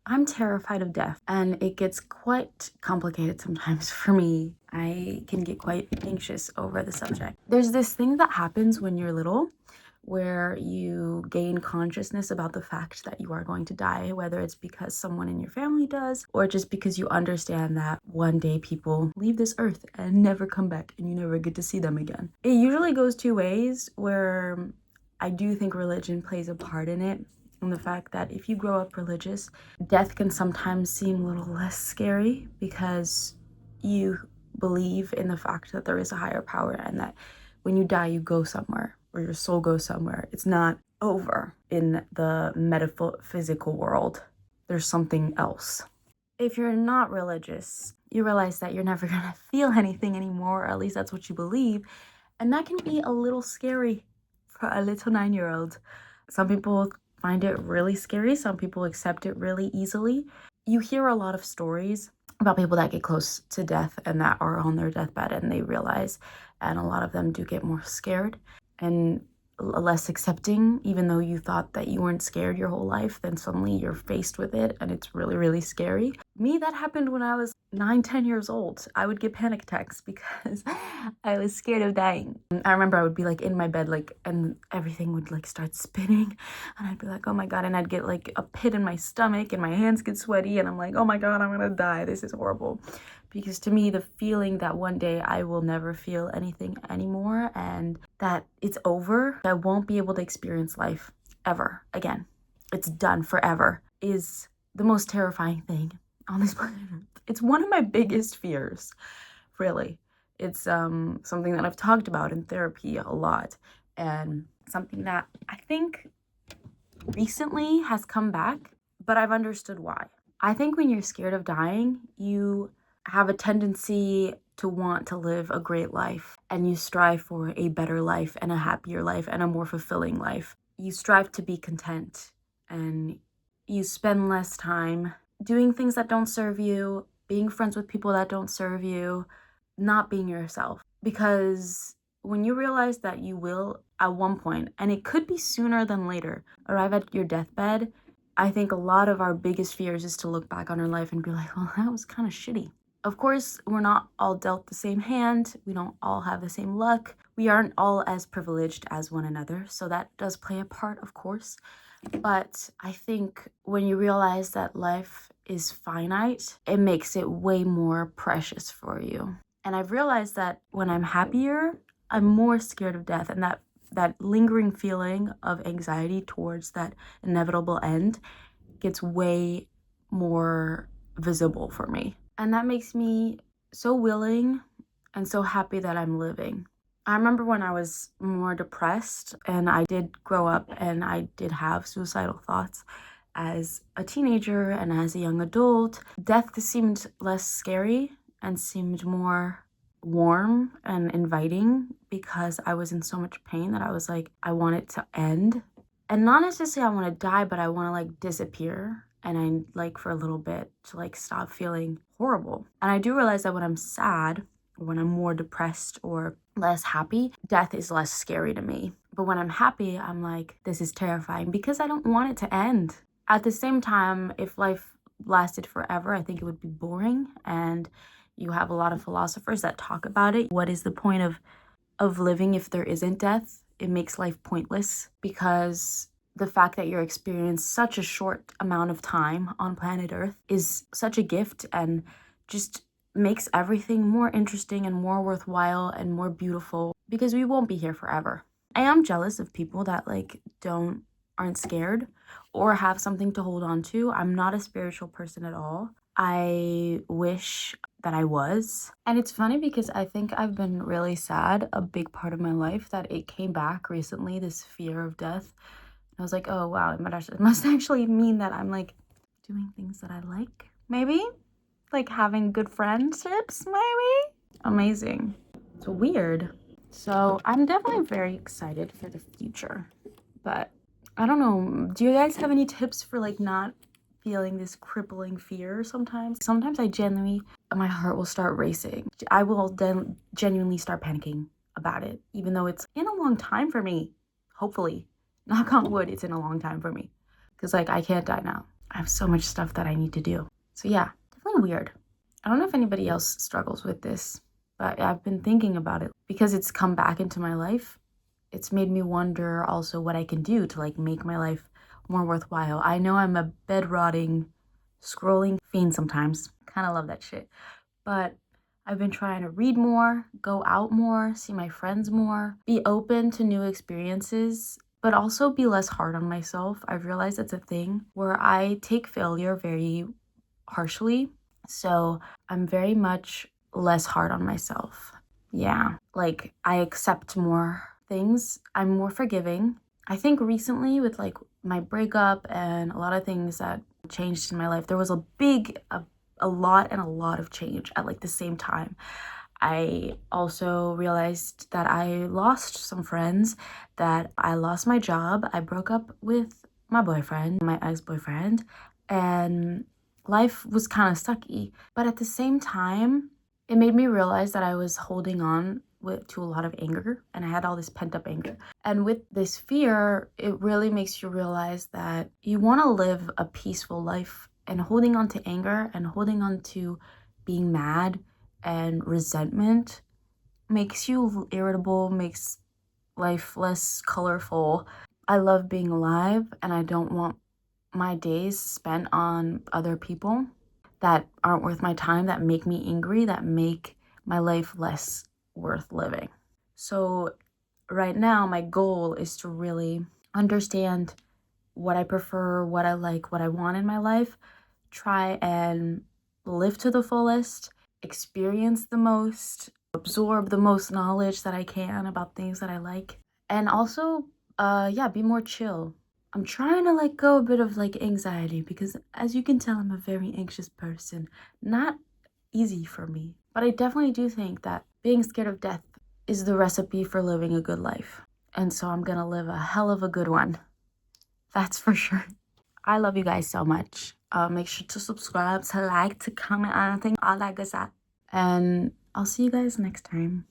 I'm terrified of death, and it gets quite complicated sometimes for me. I can get quite anxious over the subject. There's this thing that happens when you're little where you gain consciousness about the fact that you are going to die, whether it's because someone in your family does, or just because you understand that one day people leave this earth and never come back and you never get to see them again. It usually goes two ways, where I do think religion plays a part in it. And the fact that if you grow up religious, death can sometimes seem a little less scary because you believe in the fact that there is a higher power and that when you die, you go somewhere, or your soul goes somewhere. It's not over in the metaphysical world. There's something else. If you're not religious, you realize that you're never gonna feel anything anymore, or at least that's what you believe. And that can be a little scary for a little 9-year-old. Some people find it really scary. Some people accept it really easily. You hear a lot of stories about people that get close to death and that are on their deathbed and they realize, and a lot of them do get more scared and less accepting, even though you thought that you weren't scared your whole life, then suddenly you're faced with it and it's really, really scary. Me, that happened when I was 9-10 years old. I would get panic attacks because I was scared of dying. I remember I would be like in my bed, like, and everything would like start spinning and I'd be like, oh my God, and I'd get like a pit in my stomach and my hands get sweaty and I'm like, oh my God, I'm gonna die, this is horrible. Because to me, the feeling that one day I will never feel anything anymore and that it's over, I won't be able to experience life ever again, it's done forever, is the most terrifying thing on this planet. It's one of my biggest fears, really. It's something that I've talked about in therapy a lot, and something that I think recently has come back, but I've understood why. I think when you're scared of dying, you have a tendency to want to live a great life, and you strive for a better life and a happier life and a more fulfilling life. You strive to be content, and you spend less time doing things that don't serve you, being friends with people that don't serve you, not being yourself. Because when you realize that you will at one point, and it could be sooner than later, arrive at your deathbed, I think a lot of our biggest fears is to look back on our life and be like, well, that was kind of shitty. Of course, we're not all dealt the same hand. We don't all have the same luck. We aren't all as privileged as one another. So that does play a part, of course. But I think when you realize that life is finite, it makes it way more precious for you. And I've realized that when I'm happier, I'm more scared of death, and that lingering feeling of anxiety towards that inevitable end gets way more visible for me. And that makes me so willing and so happy that I'm living. I remember when I was more depressed, and I did grow up and I did have suicidal thoughts as a teenager and as a young adult, death seemed less scary and seemed more warm and inviting because I was in so much pain that I was like, I want it to end. And not necessarily I want to die, but I want to like disappear. And I like for a little bit to like stop feeling horrible. And I do realize that when I'm sad, or when I'm more depressed or less happy, death is less scary to me. But when I'm happy, I'm like, this is terrifying because I don't want it to end. At the same time, if life lasted forever, I think it would be boring. And you have a lot of philosophers that talk about it. What is the point of living if there isn't death? It makes life pointless because the fact that you're experiencing such a short amount of time on planet Earth is such a gift and just makes everything more interesting and more worthwhile and more beautiful because we won't be here forever. I am jealous of people that like aren't scared or have something to hold on to. I'm not a spiritual person at all. I wish that I was. And it's funny because I think I've been really sad a big part of my life that it came back recently, this fear of death. I was like, oh wow, it must actually mean that I'm like doing things that I like, maybe? Like having good friendships, maybe? Amazing. It's weird. So I'm definitely very excited for the future. But I don't know, do you guys have any tips for like not feeling this crippling fear sometimes? Sometimes my heart will start racing. I will then genuinely start panicking about it, even though it's in a long time for me, hopefully. Knock on wood, it's in a long time for me. Because, like, I can't die now. I have so much stuff that I need to do. So yeah, definitely weird. I don't know if anybody else struggles with this, but I've been thinking about it because it's come back into my life. It's made me wonder also what I can do to like make my life more worthwhile. I know I'm a bed rotting, scrolling fiend sometimes. Kind of love that shit. But I've been trying to read more, go out more, see my friends more, be open to new experiences, but also be less hard on myself. I've realized it's a thing where I take failure very harshly. So I'm very much less hard on myself. Yeah, like I accept more things. I'm more forgiving. I think recently with like my breakup and a lot of things that changed in my life, there was a lot of change at like the same time. I also realized that I lost some friends, that I lost my job. I broke up with my boyfriend, my ex-boyfriend, and life was kind of sucky. But at the same time, it made me realize that I was holding on to a lot of anger, and I had all this pent up anger. And with this fear, it really makes you realize that you want to live a peaceful life, and holding on to anger and holding on to being mad and resentment makes you irritable, makes life less colorful. I love being alive, and I don't want my days spent on other people that aren't worth my time, that make me angry, that make my life less worth living. So, right now, my goal is to really understand what I prefer, what I like, what I want in my life, try and live to the fullest, experience the most, absorb the most knowledge that I can about things that I like, and also, yeah, be more chill. I'm trying to let go a bit of like anxiety because, as you can tell, I'm a very anxious person. Not easy for me, but I definitely do think that being scared of death is the recipe for living a good life. And so I'm gonna live a hell of a good one. That's for sure. I love you guys so much. Make sure to subscribe, to like, to comment, anything, all that good stuff. And I'll see you guys next time.